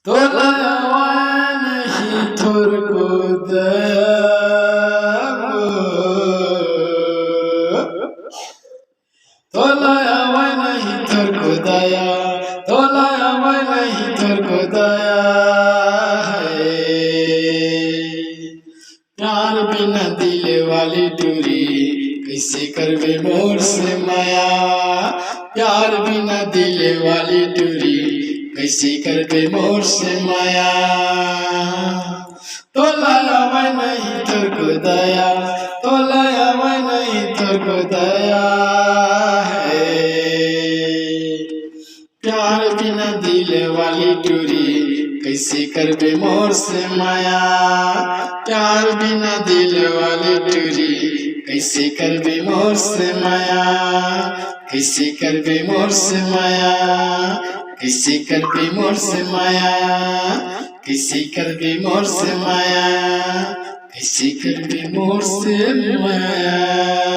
तोलावा नहीं थोर को तोलावा नहीं थोर को दया तोलावा नहीं थोर को दया प्यार बिना दिल वाली टूरी कैसे करवे मोर से माया प्यार बिना दिल वाली टूरी कैसे करवे मोर से माया तोलाया मैं नहीं तोर को दया तोलाया मैं नहीं तोर को दया है प्यार बिना दिल वाली टूरी कैसे करवे मोर से माया प्यार बिना दिल वाली टूरी कैसे करवे मोर से माया कैसे करवे मोर से माया कैसे करवे मोर से माया कैसे करवे मोर से माया कैसे करवे मोर से माया।